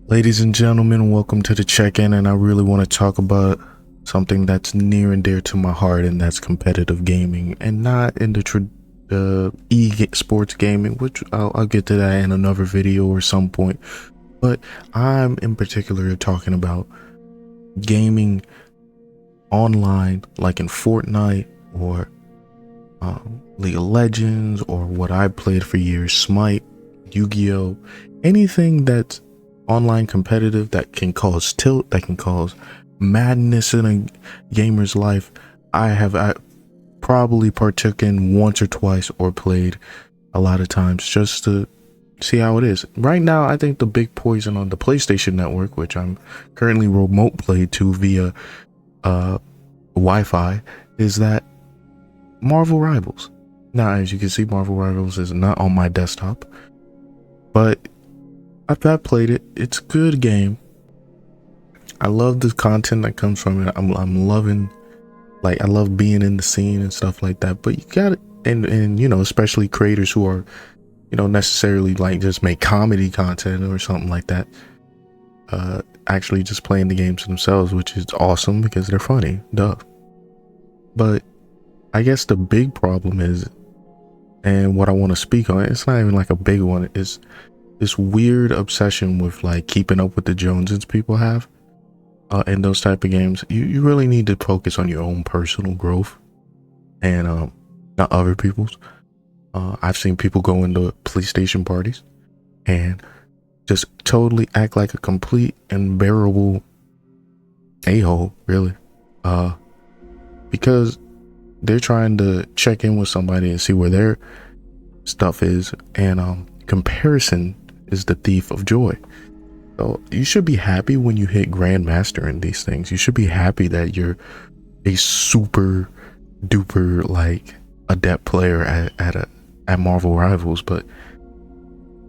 Ladies and gentlemen, welcome to the check-in, and I really want to talk about something that's near and dear to my heart, and that's competitive gaming, and not in the sports gaming, which I'll get to that in another video or some point. But I'm in particular talking about gaming online, like in Fortnite or League of Legends, or what I played for years, Smite, Yu-Gi-Oh, anything that's online competitive that can cause tilt, that can cause madness in a gamer's life. I probably partaken once or twice or played a lot of times just to see how it is. Right now, I think the big poison on the PlayStation Network, which I'm currently remote played to via Wi-Fi, is that Marvel Rivals. Now, as you can see, Marvel Rivals is not on my desktop, but I've played it. It's a good game. I love the content that comes from it. I'm loving, like, I love being in the scene and stuff like that. But you got it, and you know, especially creators who are, you know, necessarily like just make comedy content or something like that. Actually just playing the games themselves, which is awesome because they're funny. Duh. But I guess the big problem is, and what I want to speak on, it's not even like a big one, is this weird obsession with like keeping up with the Joneses people have in those type of games. You really need to focus on your own personal growth and not other people's. I've seen people go into PlayStation parties and just totally act like a complete unbearable a-hole, really, because they're trying to check in with somebody and see where their stuff is, and comparison is the thief of joy. So you should be happy when you hit Grandmaster in these things. You should be happy that you're a super duper like adept player at Marvel Rivals. But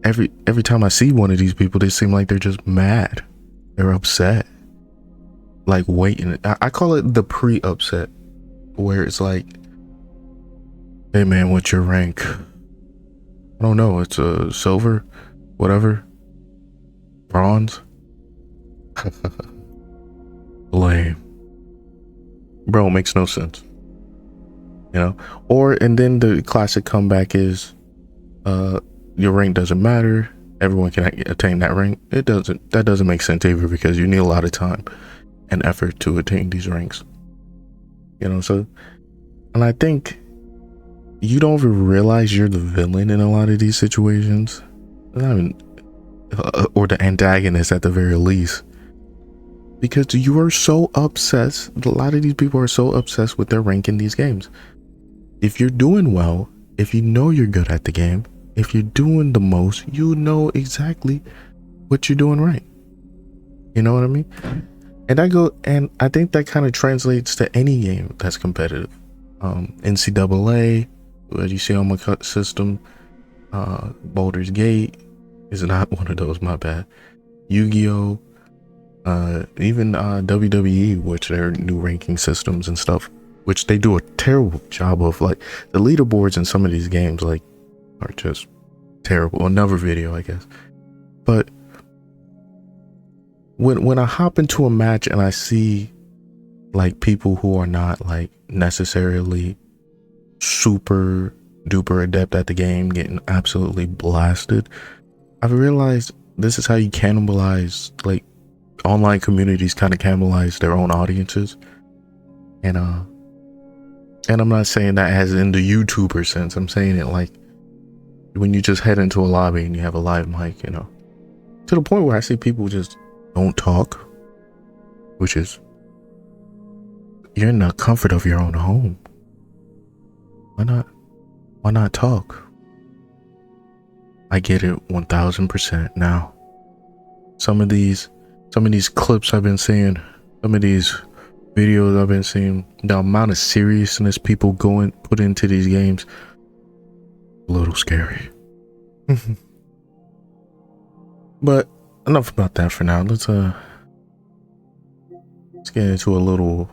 every time I see one of these people, they seem like they're just mad. They're upset, like waiting. I call it the pre-upset, where it's like, hey man, what's your rank? I don't know, it's a silver, whatever, bronze. Lame, bro. Makes no sense, you know. Or, and then the classic comeback is your rank doesn't matter, everyone can attain that rank. That doesn't make sense either, because you need a lot of time and effort to attain these ranks, you know. So, and I think you don't even realize you're the villain in a lot of these situations. Not even, or the antagonist at the very least, because you are so obsessed. A lot of these people are so obsessed with their rank in these games. If you're doing well, if you know you're good at the game, if you're doing the most, you know exactly what you're doing right. You know what I mean? And I think that kind of translates to any game that's competitive. NCAA, as you see on my cut system, Baldur's Gate is not one of those, my bad. Yu-Gi-Oh, even WWE, which their new ranking systems and stuff, which they do a terrible job of. Like, the leaderboards in some of these games like are just terrible. Another video, I guess. But when I hop into a match and I see like people who are not like necessarily super duper adept at the game getting absolutely blasted, I've realized this is how you cannibalize, like, online communities kind of cannibalize their own audiences. And I'm not saying that as in the YouTuber sense. I'm saying it like when you just head into a lobby and you have a live mic, you know, to the point where I see people just don't talk, which is, you're in the comfort of your own home. Why not talk? I get it 1000% now. Some of these clips I've been seeing, some of these videos I've been seeing, the amount of seriousness people put into these games, a little scary. But enough about that for now. Let's get into a little